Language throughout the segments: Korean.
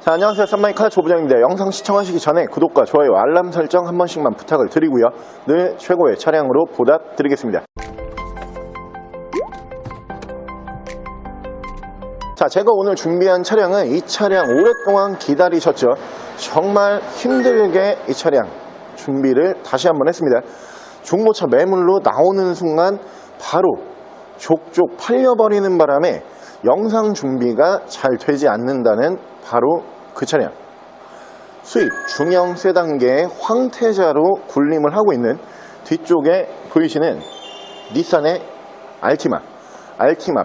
자, 안녕하세요. 쌈마이카 조부장입니다. 영상 시청하시기 전에 구독과 좋아요, 알람 설정 한 번씩만 부탁을 드리고요. 늘 최고의 차량으로 보답드리겠습니다. 자, 제가 오늘 준비한 차량은 이 차량 오랫동안 기다리셨죠. 정말 힘들게 이 차량 준비를 다시 한번 했습니다. 중고차 매물로 나오는 순간 바로 족족 팔려버리는 바람에 영상 준비가 잘 되지 않는다는 바로 그 차량, 수입 중형 세단계의 황태자로 군림을 하고 있는 뒤쪽에 보이시는 닛산의 알티마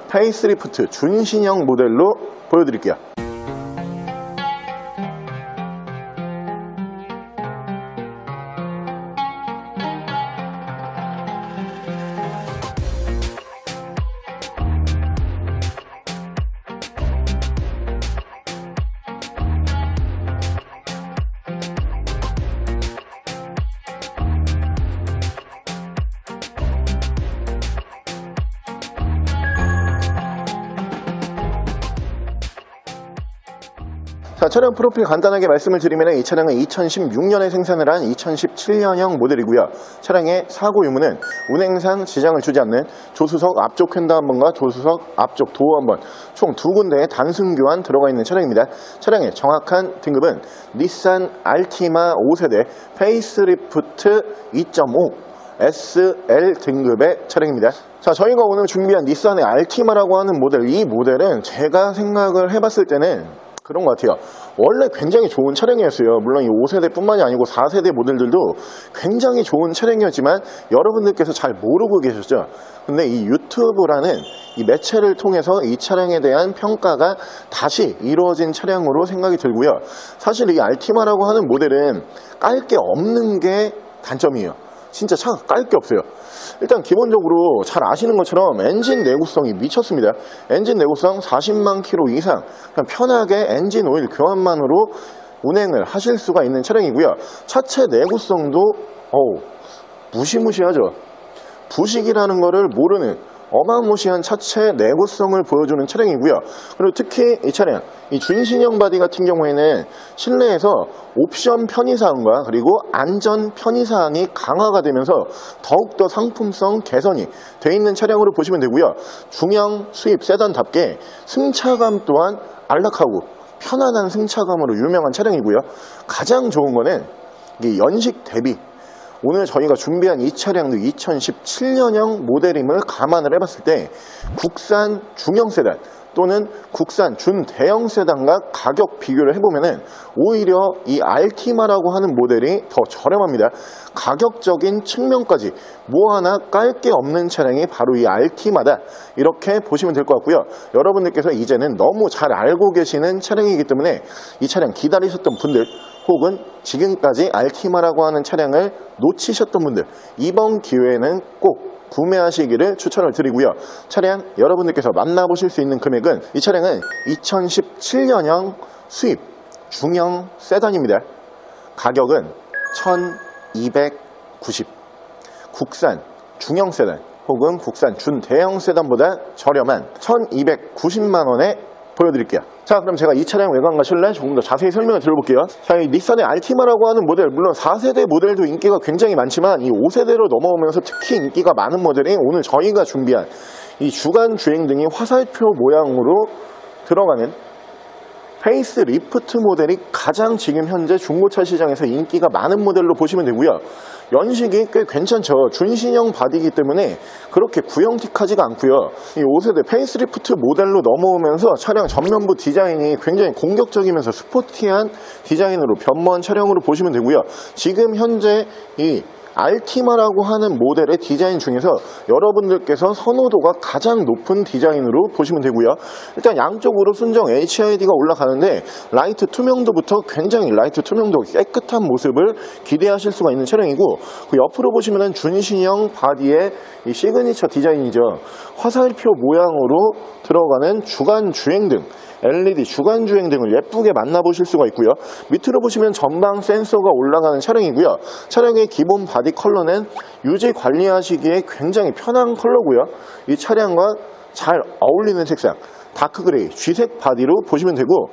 페이스리프트 준신형 모델로 보여드릴게요. 자, 차량 프로필 간단하게 말씀을 드리면 이 차량은 2016년에 생산을 한 2017년형 모델이고요. 차량의 사고 유무는 운행상 지장을 주지 않는 조수석 앞쪽 휀다 한 번과 조수석 앞쪽 도어 한 번, 총 2군데의 단순 교환 들어가 있는 차량입니다. 차량의 정확한 등급은 닛산 알티마 5세대 페이스리프트 2.5 SL 등급의 차량입니다. 자, 저희가 오늘 준비한 닛산의 알티마라고 하는 모델, 이 모델은 제가 생각을 해봤을 때는 그런 것 같아요. 원래 굉장히 좋은 차량이었어요. 물론 이 5세대 뿐만이 아니고 4세대 모델들도 굉장히 좋은 차량이었지만 여러분들께서 잘 모르고 계셨죠. 근데 이 유튜브라는 이 매체를 통해서 이 차량에 대한 평가가 다시 이루어진 차량으로 생각이 들고요. 사실 이 알티마라고 하는 모델은 깔 게 없는 게 단점이에요. 진짜 차가 깔 게 없어요. 일단 기본적으로 잘 아시는 것처럼 엔진 내구성이 미쳤습니다. 엔진 내구성 40만 킬로 이상, 그냥 편하게 엔진 오일 교환만으로 운행을 하실 수가 있는 차량이고요. 차체 내구성도 무시무시하죠. 부식이라는 거를 모르는 어마무시한 차체 내구성을 보여주는 차량이고요. 그리고 특히 이 차량, 이 준신형 바디 같은 경우에는 실내에서 옵션 편의사항과 그리고 안전 편의사항이 강화가 되면서 더욱더 상품성 개선이 되어 있는 차량으로 보시면 되고요. 중형 수입 세단답게 승차감 또한 안락하고 편안한 승차감으로 유명한 차량이고요. 가장 좋은 거는 이 연식 대비, 오늘 저희가 준비한 이 차량도 2017년형 모델임을 감안을 해봤을 때 국산 중형 세단 또는 국산 준대형 세단과 가격 비교를 해보면은 오히려 이 알티마라고 하는 모델이 더 저렴합니다. 가격적인 측면까지 뭐 하나 깔 게 없는 차량이 바로 이 알티마다, 이렇게 보시면 될 것 같고요. 여러분들께서 이제는 너무 잘 알고 계시는 차량이기 때문에 이 차량 기다리셨던 분들, 혹은 지금까지 알티마라고 하는 차량을 놓치셨던 분들, 이번 기회에는 꼭 구매하시기를 추천을 드리고요. 차량 여러분들께서 만나보실 수 있는 금액은, 이 차량은 2017년형 수입 중형 세단입니다. 가격은 1290, 국산 중형 세단 혹은 국산 준대형 세단보다 저렴한 1290만원에 보여드릴게요. 자, 그럼 제가 이 차량 외관과 실내 조금 더 자세히 설명을 드려볼게요. 자, 이 닛산의 알티마라고 하는 모델, 물론 4세대 모델도 인기가 굉장히 많지만 이 5세대로 넘어오면서 특히 인기가 많은 모델이 오늘 저희가 준비한 이 주간 주행등이 화살표 모양으로 들어가는 페이스 리프트 모델이 가장 지금 현재 중고차 시장에서 인기가 많은 모델로 보시면 되고요. 연식이 꽤 괜찮죠. 준신형 바디이기 때문에 그렇게 구형틱하지가 않고요. 이 5세대 페이스리프트 모델로 넘어오면서 차량 전면부 디자인이 굉장히 공격적이면서 스포티한 디자인으로 변모한 차량으로 보시면 되고요. 지금 현재 이 알티마라고 하는 모델의 디자인 중에서 여러분들께서 선호도가 가장 높은 디자인으로 보시면 되고요. 일단 양쪽으로 순정 HID가 올라가는데 라이트 투명도부터 굉장히 라이트 투명도 깨끗한 모습을 기대하실 수가 있는 차량이고, 그 옆으로 보시면은 준신형 바디의 이 시그니처 디자인이죠. 화살표 모양으로 들어가는 주간 주행등, LED 주간 주행등을 예쁘게 만나보실 수가 있고요. 밑으로 보시면 전방 센서가 올라가는 차량이고요. 차량의 기본 바디 컬러는 유지 관리하시기에 굉장히 편한 컬러고요. 이 차량과 잘 어울리는 색상 다크 그레이, 쥐색 바디로 보시면 되고,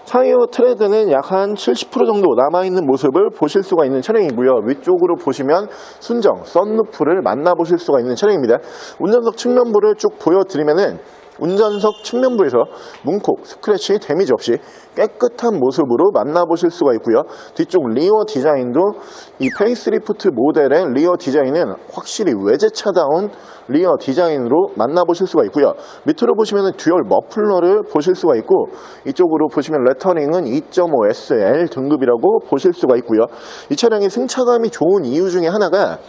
타이어 트레드는 약 한 70% 정도 남아있는 모습을 보실 수가 있는 차량이고요. 위쪽으로 보시면 순정 썬루프를 만나보실 수가 있는 차량입니다. 운전석 측면부를 쭉 보여드리면은 운전석 측면부에서 문콕, 스크래치, 데미지 없이 깨끗한 모습으로 만나보실 수가 있고요. 뒤쪽 리어 디자인도 이 페이스리프트 모델의 리어 디자인은 확실히 외제차다운 리어 디자인으로 만나보실 수가 있고요. 밑으로 보시면 듀얼 머플러를 보실 수가 있고, 이쪽으로 보시면 레터링은 2.5 SL 등급이라고 보실 수가 있고요. 이 차량이 승차감이 좋은 이유 중에 하나가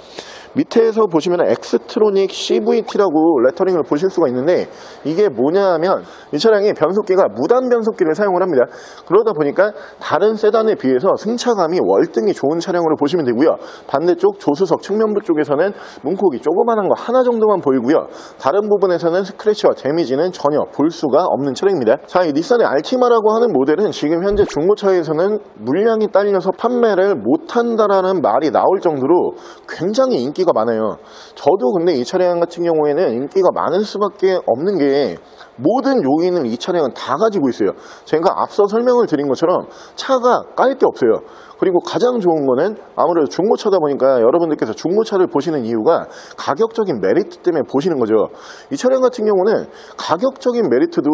밑에서 보시면 엑스트로닉 CVT라고 레터링을 보실 수가 있는데, 이게 뭐냐 하면 이 차량이 변속기가 무단 변속기를 사용을 합니다. 그러다 보니까 다른 세단에 비해서 승차감이 월등히 좋은 차량으로 보시면 되고요. 반대쪽 조수석 측면부 쪽에서는 문콕이 조그만한 거 하나 정도만 보이고요. 다른 부분에서는 스크래치와 데미지는 전혀 볼 수가 없는 차량입니다. 자, 이 닛산의 알티마라고 하는 모델은 지금 현재 중고차에서는 물량이 딸려서 판매를 못한다라는 말이 나올 정도로 굉장히 인기가 많아요. 저도 근데 이 차량 같은 경우에는 인기가 많을 수밖에 없는 게, 모든 요인을 이 차량은 다 가지고 있어요. 제가 앞서 설명을 드린 것처럼 차가 깔 게 없어요. 그리고 가장 좋은 거는 아무래도 중고차다 보니까 여러분들께서 중고차를 보시는 이유가 가격적인 메리트 때문에 보시는 거죠. 이 차량 같은 경우는 가격적인 메리트도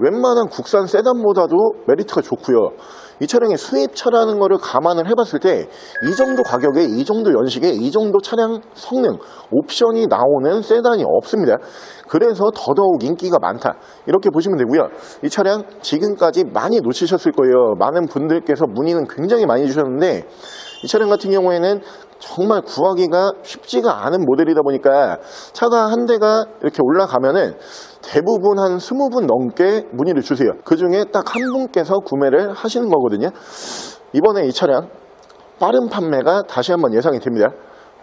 웬만한 국산 세단보다도 메리트가 좋고요. 이 차량이 수입차라는 거를 감안을 해봤을 때 이 정도 가격에, 이 정도 연식에, 이 정도 차량 성능, 옵션이 나오는 세단이 없습니다. 그래서 더더욱 인기가 많다, 이렇게 보시면 되고요. 이 차량 지금까지 많이 놓치셨을 거예요. 많은 분들께서 문의는 굉장히 많이 주셨는데, 이 차량 같은 경우에는 정말 구하기가 쉽지가 않은 모델이다 보니까 차가 한 대가 이렇게 올라가면은 대부분 한 20분 넘게 문의를 주세요. 그 중에 딱 한 분께서 구매를 하시는 거거든요. 이번에 이 차량 빠른 판매가 다시 한번 예상이 됩니다.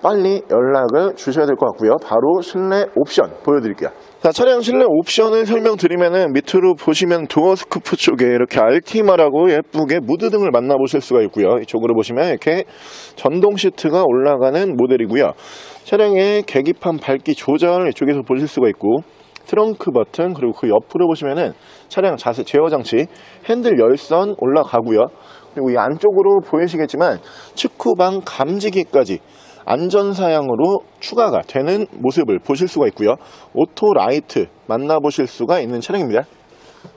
빨리 연락을 주셔야 될 것 같고요. 바로 실내 옵션 보여드릴게요. 자, 차량 실내 옵션을 설명드리면은 밑으로 보시면 도어 스쿠프 쪽에 이렇게 알티마라고 예쁘게 무드등을 만나보실 수가 있고요. 이쪽으로 보시면 이렇게 전동 시트가 올라가는 모델이고요. 차량의 계기판 밝기 조절 이쪽에서 보실 수가 있고, 트렁크 버튼, 그리고 그 옆으로 보시면은 차량 자세 제어 장치, 핸들 열선 올라가고요. 그리고 이 안쪽으로 보이시겠지만 측후방 감지기까지 안전사양으로 추가가 되는 모습을 보실 수가 있고요. 오토 라이트 만나보실 수가 있는 차량입니다.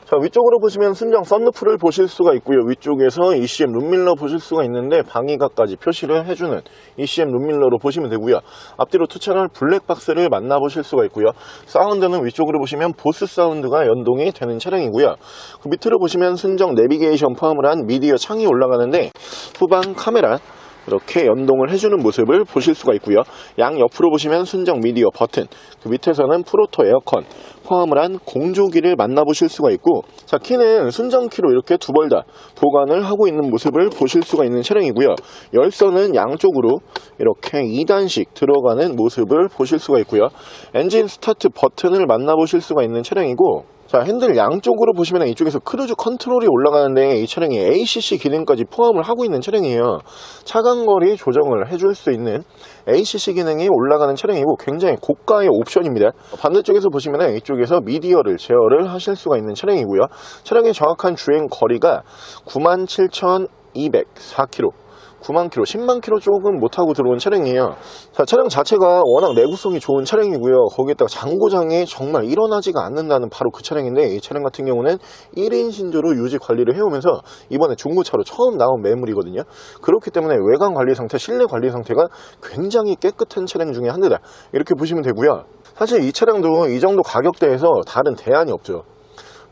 자, 위쪽으로 보시면 순정 썬루프를 보실 수가 있고요. 위쪽에서 ECM 룸밀러 보실 수가 있는데 방위각까지 표시를 해주는 ECM 룸밀러로 보시면 되고요. 앞뒤로 투채널 블랙박스를 만나보실 수가 있고요. 사운드는 위쪽으로 보시면 보스 사운드가 연동이 되는 차량이고요. 그 밑으로 보시면 순정 내비게이션 포함을 한 미디어 창이 올라가는데 후방 카메라 이렇게 연동을 해주는 모습을 보실 수가 있고요. 양 옆으로 보시면 순정 미디어 버튼, 그 밑에서는 프로토 에어컨 포함을 한 공조기를 만나보실 수가 있고, 자, 키는 순정 키로 이렇게 두 벌 다 보관을 하고 있는 모습을 보실 수가 있는 차량이고요. 열선은 양쪽으로 이렇게 2단씩 들어가는 모습을 보실 수가 있고요. 엔진 스타트 버튼을 만나보실 수가 있는 차량이고, 자, 핸들 양쪽으로 보시면 이쪽에서 크루즈 컨트롤이 올라가는데 이 차량이 ACC 기능까지 포함을 하고 있는 차량이에요. 차간거리 조정을 해줄 수 있는 ACC 기능이 올라가는 차량이고 굉장히 고가의 옵션입니다. 반대쪽에서 보시면 이쪽에서 미디어를 제어를 하실 수가 있는 차량이고요. 차량의 정확한 주행 거리가 97,204km, 9만 킬로, 10만 킬로 조금 못하고 들어온 차량이에요. 자, 차량 자체가 워낙 내구성이 좋은 차량이고요. 거기에다가 장고장이 정말 일어나지가 않는다는 바로 그 차량인데, 이 차량 같은 경우는 1인 신조로 유지 관리를 해오면서 이번에 중고차로 처음 나온 매물이거든요. 그렇기 때문에 외관 관리 상태, 실내 관리 상태가 굉장히 깨끗한 차량 중에 한 대다, 이렇게 보시면 되고요. 사실 이 차량도 이 정도 가격대에서 다른 대안이 없죠.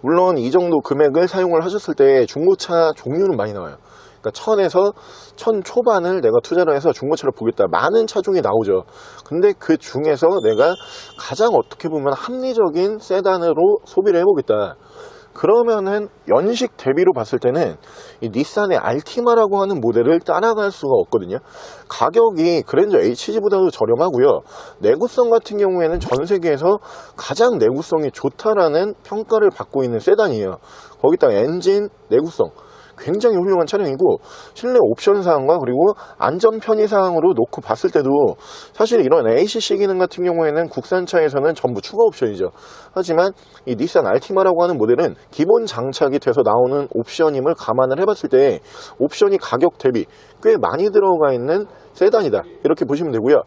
물론 이 정도 금액을 사용을 하셨을 때 중고차 종류는 많이 나와요. 그러니까 1000에서 1000 초반을 내가 투자를 해서 중고차를 보겠다, 많은 차종이 나오죠. 근데 그 중에서 내가 가장 어떻게 보면 합리적인 세단으로 소비를 해보겠다, 그러면은 연식 대비로 봤을 때는 이 닛산의 알티마라고 하는 모델을 따라갈 수가 없거든요. 가격이 그랜저 HG보다도 저렴하고요. 내구성 같은 경우에는 전 세계에서 가장 내구성이 좋다라는 평가를 받고 있는 세단이에요. 거기다가 엔진 내구성, 굉장히 훌륭한 차량이고, 실내 옵션 사항과 그리고 안전 편의 사항으로 놓고 봤을 때도 사실 이런 ACC 기능 같은 경우에는 국산차에서는 전부 추가 옵션이죠. 하지만 이 닛산 알티마라고 하는 모델은 기본 장착이 돼서 나오는 옵션임을 감안을 해봤을 때 옵션이 가격 대비 꽤 많이 들어가 있는 세단이다, 이렇게 보시면 되고요.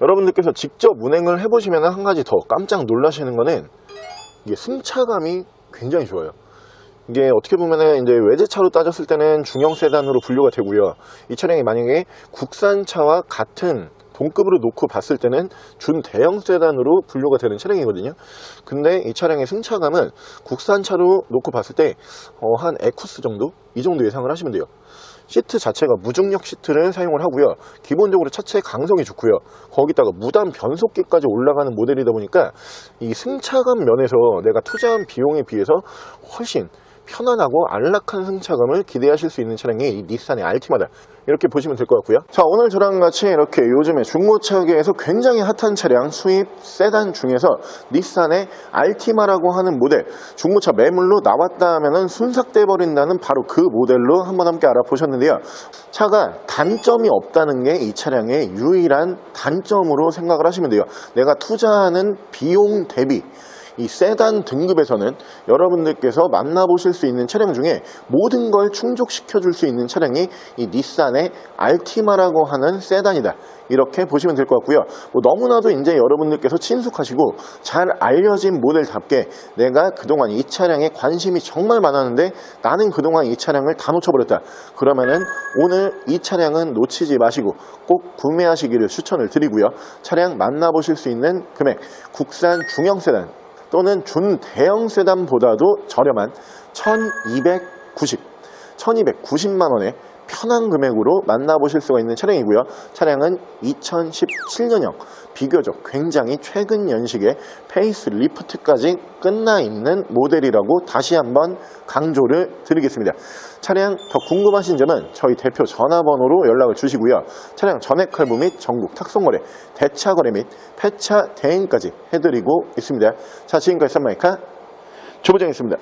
여러분들께서 직접 운행을 해보시면 한 가지 더 깜짝 놀라시는 거는 이게 승차감이 굉장히 좋아요. 이게 어떻게 보면은 이제 외제차로 따졌을 때는 중형 세단으로 분류가 되고요. 이 차량이 만약에 국산차와 같은 동급으로 놓고 봤을 때는 준대형 세단으로 분류가 되는 차량이거든요. 근데 이 차량의 승차감은 국산차로 놓고 봤을 때 한 에쿠스 정도? 이 정도 예상을 하시면 돼요. 시트 자체가 무중력 시트를 사용을 하고요. 기본적으로 차체의 강성이 좋고요. 거기다가 무단 변속기까지 올라가는 모델이다 보니까 이 승차감 면에서 내가 투자한 비용에 비해서 훨씬 편안하고 안락한 승차감을 기대하실 수 있는 차량이 이 닛산의 알티마다, 이렇게 보시면 될 것 같고요. 자, 오늘 저랑 같이 이렇게 요즘에 중고차계에서 굉장히 핫한 차량 수입 세단 중에서 닛산의 알티마라고 하는 모델, 중고차 매물로 나왔다 하면은 순삭돼 버린다는 바로 그 모델로 한번 함께 알아보셨는데요. 차가 단점이 없다는 게 이 차량의 유일한 단점으로 생각을 하시면 돼요. 내가 투자하는 비용 대비 이 세단 등급에서는 여러분들께서 만나보실 수 있는 차량 중에 모든 걸 충족시켜 줄 수 있는 차량이 이 닛산의 알티마라고 하는 세단이다, 이렇게 보시면 될 것 같고요. 너무나도 이제 여러분들께서 친숙하시고 잘 알려진 모델답게 내가 그동안 이 차량에 관심이 정말 많았는데 나는 그동안 이 차량을 다 놓쳐버렸다, 그러면은 오늘 이 차량은 놓치지 마시고 꼭 구매하시기를 추천을 드리고요. 차량 만나보실 수 있는 금액, 국산 중형 세단 또는 준대형 세단보다도 저렴한 1290만 원에 편한 금액으로 만나보실 수가 있는 차량이고요. 차량은 2017년형 비교적 굉장히 최근 연식의 페이스 리프트까지 끝나 있는 모델이라고 다시 한번 강조를 드리겠습니다. 차량 더 궁금하신 점은 저희 대표 전화번호로 연락을 주시고요. 차량 전액 할부 및 전국 탁송거래, 대차거래 및 폐차 대행까지 해드리고 있습니다. 자, 지금까지 썬마이카 조부장이었습니다.